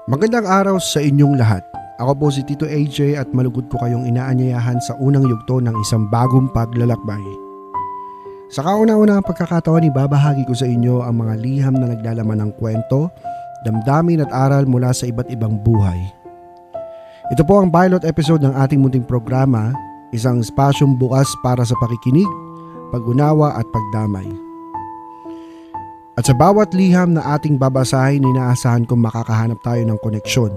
Magandang araw sa inyong lahat. Ako po si Tito AJ at malugod ko kayong inaanyayahan sa unang yugto ng isang bagong paglalakbay. Sa kauna-unahang pagkakataon, ibabahagi ko sa inyo ang mga liham na naglalaman ng kwento, damdamin at aral mula sa iba't ibang buhay. Ito po ang pilot episode ng ating munting programa, isang espasyong bukas para sa pakikinig, pag-unawa at pagdamay. At sa bawat liham na ating babasahin, inaasahan kong makakahanap tayo ng koneksyon.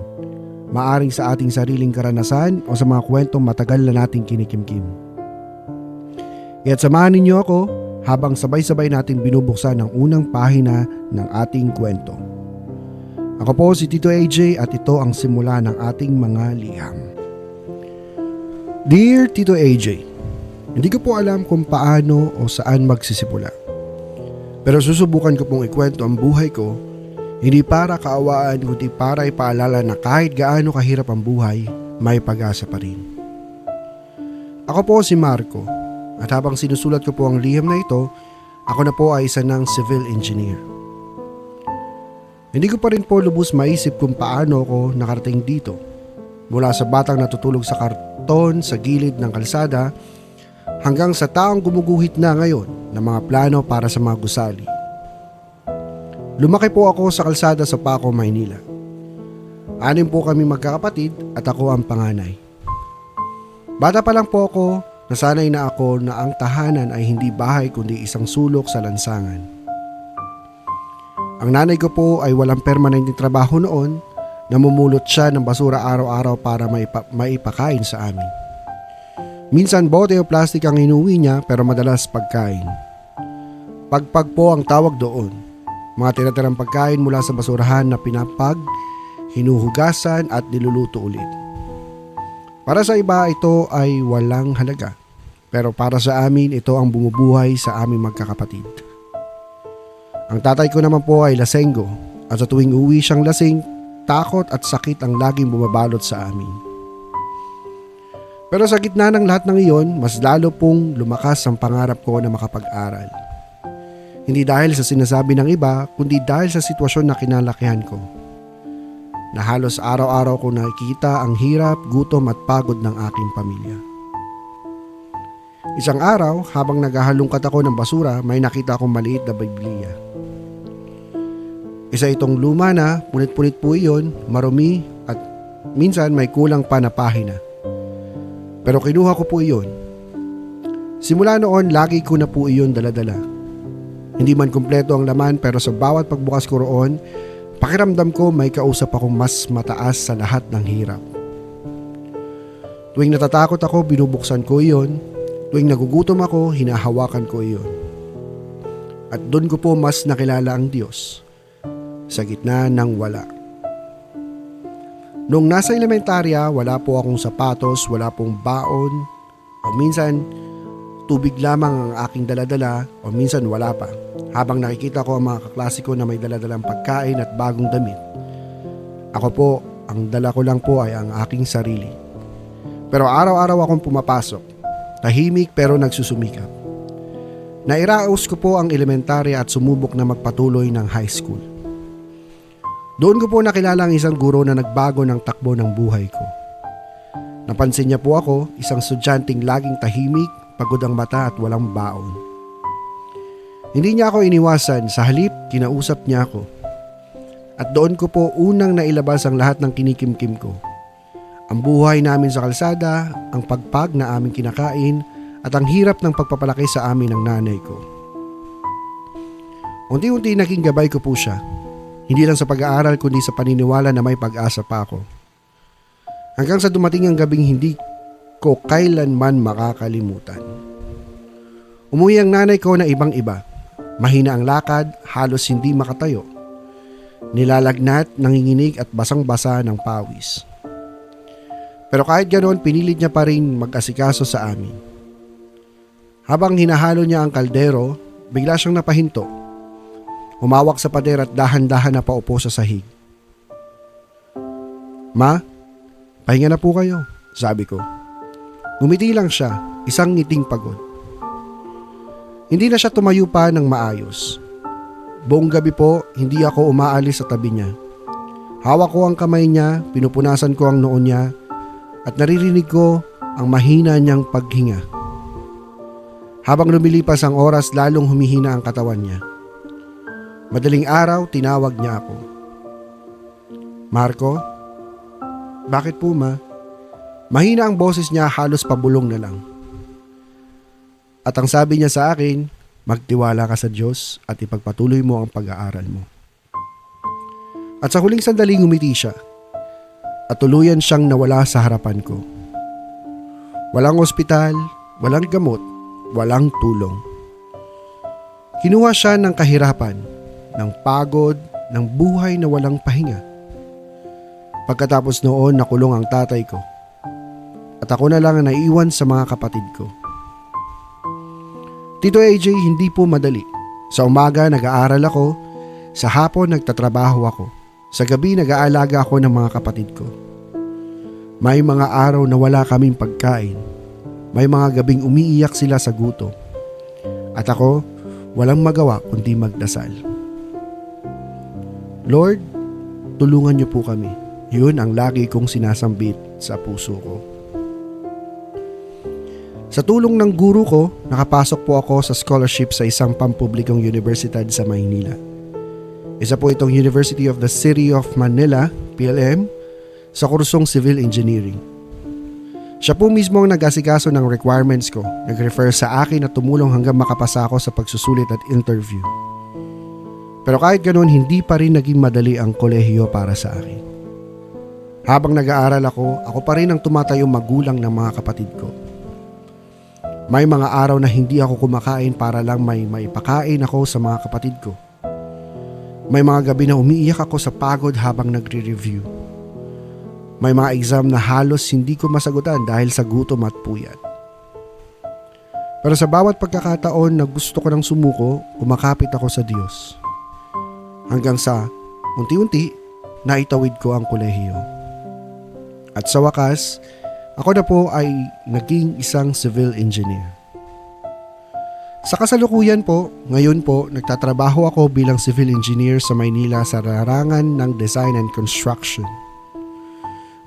Maaring sa ating sariling karanasan o sa mga kwentong matagal na nating kinikimkim. Kaya't samahan ninyo ako habang sabay-sabay natin binubuksan ang unang pahina ng ating kwento. Ako po si Tito AJ at ito ang simula ng ating mga liham. Dear Tito AJ, hindi ko po alam kung paano o saan magsisimula. Pero susubukan ko pong ikwento ang buhay ko, hindi para kaawaan kundi para ipaalala na kahit gaano kahirap ang buhay, may pag-asa pa rin. Ako po si Marco at habang sinusulat ko po ang liham na ito, ako na po ay isa ng civil engineer. Hindi ko pa rin po lubos maisip kung paano ako nakarating dito. Mula sa batang natutulog sa karton sa gilid ng kalsada, hanggang sa taong gumuguhit na ngayon ng mga plano para sa mga gusali. Lumaki po ako sa kalsada sa Paco, Maynila. 6 po kami magkakapatid at ako ang panganay. Bata pa lang po ako, nasanay na ako na ang tahanan ay hindi bahay kundi isang sulok sa lansangan. Ang nanay ko po ay walang permanenteng trabaho noon, namumulot siya ng basura araw-araw para maipakain sa amin. Minsan bote o plastic ang inuwi niya pero madalas pagkain. Pagpag po ang tawag doon. Mga tira-tirang pagkain mula sa basurahan na pinapag, hinuhugasan at niluluto ulit. Para sa iba ito ay walang halaga. Pero para sa amin ito ang bumubuhay sa aming magkakapatid. Ang tatay ko naman po ay lasenggo at sa tuwing uwi siyang lasing, takot at sakit ang laging bumabalot sa amin. Pero sa gitna ng lahat ng iyon, mas lalo pong lumakas ang pangarap ko na makapag-aral. Hindi dahil sa sinasabi ng iba, kundi dahil sa sitwasyon na kinalakihan ko. Na halos araw-araw ko nakikita ang hirap, gutom at pagod ng aking pamilya. Isang araw, habang naghahalungkat ako ng basura, may nakita akong maliit na Biblia. Isa itong luma na, punit-punit po iyon, marumi at minsan may kulang pa na pahina. Pero kinuha ko po iyon. Simula noon, lagi ko na po iyon dala-dala. Hindi man kumpleto ang laman pero sa bawat pagbukas ko roon, pakiramdam ko may kausap akong mas mataas sa lahat ng hirap. Tuwing natatakot ako, binubuksan ko iyon. Tuwing nagugutom ako, hinahawakan ko iyon. At doon ko po mas nakilala ang Diyos sa gitna ng wala. Noong nasa elementarya, wala po akong sapatos, wala pong baon, o minsan tubig lamang ang aking daladala o minsan wala pa. Habang nakikita ko ang mga kaklase ko na may daladalang pagkain at bagong damit. Ako po, ang dala ko lang po ay ang aking sarili. Pero araw-araw akong pumapasok, tahimik pero nagsusumikap. Nairaos ko po ang elementarya at sumubok na magpatuloy ng high school. Doon ko po nakilala ang isang guro na nagbago ng takbo ng buhay ko. Napansin niya po ako, isang estudyanteng laging tahimik, pagod ang mata at walang baon. Hindi niya ako iniwasan, sa halip kinausap niya ako. At doon ko po unang nailabas ang lahat ng kinikimkim ko. Ang buhay namin sa kalsada, ang pagpag na aming kinakain, at ang hirap ng pagpapalaki sa amin ng nanay ko. Unti-unti naging gabay ko po siya. Hindi lang sa pag-aaral kundi sa paniniwala na may pag-asa pa ako. Hanggang sa dumating ang gabing hindi ko kailanman makakalimutan. Umuwi ang nanay ko na ibang-iba. Mahina ang lakad, halos hindi makatayo. Nilalagnat, nanginginig at basang-basa ng pawis. Pero kahit ganoon, pinilit niya pa rin mag-asikaso sa amin. Habang hinahalo niya ang kaldero, bigla siyang napahinto. Humawak sa pader at dahan-dahan na paupo sa sahig. "Ma, pahinga na po kayo," sabi ko. Ngumiti lang siya, isang ngiting pagod. Hindi na siya tumayo pa ng maayos. Buong gabi po, hindi ako umaalis sa tabi niya. Hawak ko ang kamay niya, pinupunasan ko ang noo niya at naririnig ko ang mahina niyang paghinga. Habang lumilipas ang oras, lalong humihina ang katawan niya. Madaling araw, tinawag niya ako. Marco? Bakit po, ma? Mahina ang boses niya, halos pabulong na lang. At ang sabi niya sa akin, magtiwala ka sa Diyos at ipagpatuloy mo ang pag-aaral mo. At sa huling sandali ngumiti siya at tuluyan siyang nawala sa harapan ko. Walang ospital, walang gamot, walang tulong. Kinuha siya ng kahirapan, ng pagod, ng buhay na walang pahinga. Pagkatapos noon, nakulong ang tatay ko. At ako na lang ang naiwan sa mga kapatid ko. Tito AJ, hindi po madali. Sa umaga, nag-aaral ako. Sa hapon, nagtatrabaho ako. Sa gabi, nag-aalaga ako ng mga kapatid ko. May mga araw na wala kaming pagkain. May mga gabing umiiyak sila sa gutom. At ako, walang magawa kundi magdasal. Lord, tulungan niyo po kami. Yun ang lagi kong sinasambit sa puso ko. Sa tulong ng guru ko, nakapasok po ako sa scholarship sa isang pampublikong universidad sa Maynila. Isa po itong University of the City of Manila, PLM, sa kursong Civil Engineering. Siya po mismo ang nag-asikaso ng requirements ko, nag-refer sa akin at tumulong hanggang makapasa ako sa pagsusulit at interview. Pero kahit ganoon, hindi pa rin naging madali ang kolehiyo para sa akin. Habang nag-aaral ako pa rin ang tumatayong magulang ng mga kapatid ko. May mga araw na hindi ako kumakain para lang may maipakain ako sa mga kapatid ko. May mga gabi na umiiyak ako sa pagod habang nagre-review. May mga exam na halos hindi ko masagutan dahil sa gutom at puyat. Pero sa bawat pagkakataon na gusto ko nang sumuko, kumakapit ako sa Diyos. Hanggang sa unti-unti, naitawid ko ang kolehiyo. At sa wakas, ako na po ay naging isang civil engineer. Sa kasalukuyan po, ngayon po, nagtatrabaho ako bilang civil engineer sa Maynila sa larangan ng design and construction.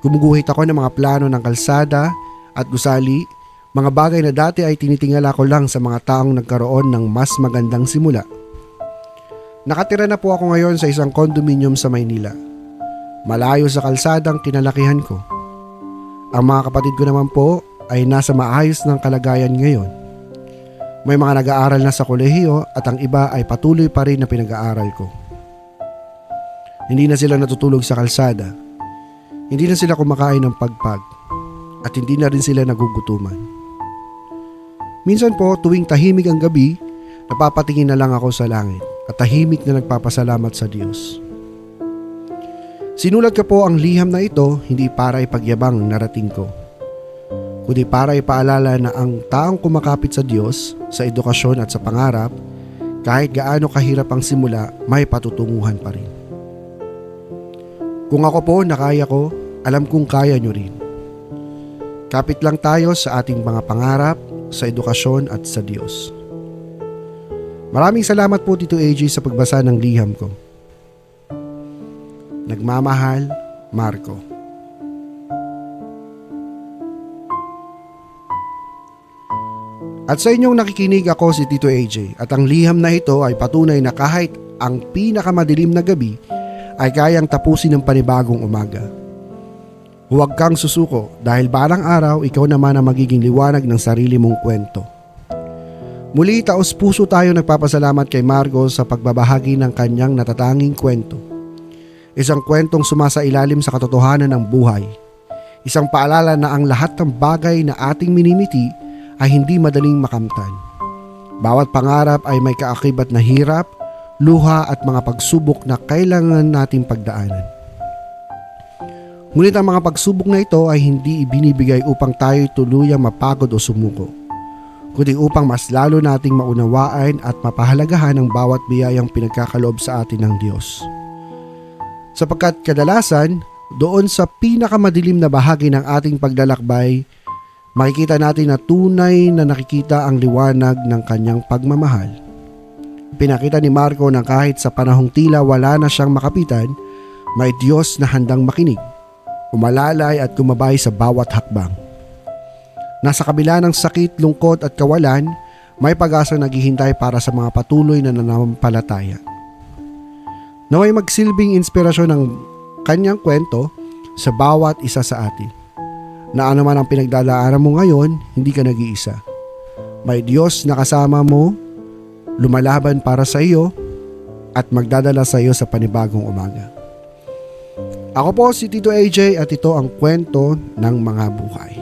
Gumuguhit ako ng mga plano ng kalsada at gusali, mga bagay na dati ay tinitingala ko lang sa mga taong nagkaroon ng mas magandang simula. Nakatira na po ako ngayon sa isang condominium sa Maynila. Malayo sa kalsadang kinalakihan ko. Ang mga kapatid ko naman po ay nasa maayos ng kalagayan ngayon. May mga nag-aaral na sa kolehiyo at ang iba ay patuloy pa rin na pinag-aaral ko. Hindi na sila natutulog sa kalsada. Hindi na sila kumakain ng pagpag. At hindi na rin sila nagugutuman. Minsan po tuwing tahimik ang gabi, napapatingin na lang ako sa langit at tahimik na nagpapasalamat sa Diyos. Sinulat ko po ang liham na ito hindi para ipagyabang ang narating ko, kundi para ipaalala na ang taong kumakapit sa Diyos, sa edukasyon at sa pangarap, kahit gaano kahirap ang simula, may patutunguhan pa rin. Kung ako po nakaya ko, alam kong kaya nyo rin. Kapit lang tayo sa ating mga pangarap, sa edukasyon at sa Diyos. Maraming salamat po Tito AJ sa pagbasa ng liham ko. Nagmamahal, Marco. At sa inyong nakikinig, ako si Tito AJ at ang liham na ito ay patunay na kahit ang pinakamadilim na gabi ay kayang tapusin ng panibagong umaga. Huwag kang susuko dahil balang araw ikaw naman ang magiging liwanag ng sarili mong kwento. Muli taos puso tayo nagpapasalamat kay Marco sa pagbabahagi ng kanyang natatanging kwento. Isang kwentong sumasailalim sa katotohanan ng buhay. Isang paalala na ang lahat ng bagay na ating minimiti ay hindi madaling makamtan. Bawat pangarap ay may kaakibat na hirap, luha at mga pagsubok na kailangan nating pagdaanan. Ngunit ang mga pagsubok na ito ay hindi ibinibigay upang tayo tuluyang mapagod o sumuko, kundi upang mas lalo nating maunawaan at mapahalagahan ang bawat biyayang pinagkakaloob sa atin ng Diyos. Sapagkat kadalasan, doon sa pinakamadilim na bahagi ng ating paglalakbay, makikita natin na tunay na nakikita ang liwanag ng kanyang pagmamahal. Pinakita ni Marco na kahit sa panahong tila wala na siyang makapitan, May Diyos na handang makinig, umalalay at gumabay sa bawat hakbang. Nasa kabila ng sakit, lungkot at kawalan, may pag-asang naghihintay para sa mga patuloy na nananampalataya. Naway magsilbing inspirasyon ng kanyang kwento sa bawat isa sa atin. Na anuman ang pinagdadaanan mo ngayon, hindi ka nag-iisa. May Diyos na kasama mo, lumalaban para sa iyo, at magdadala sa iyo sa panibagong umaga. Ako po si Tito AJ at ito ang kwento ng mga buhay.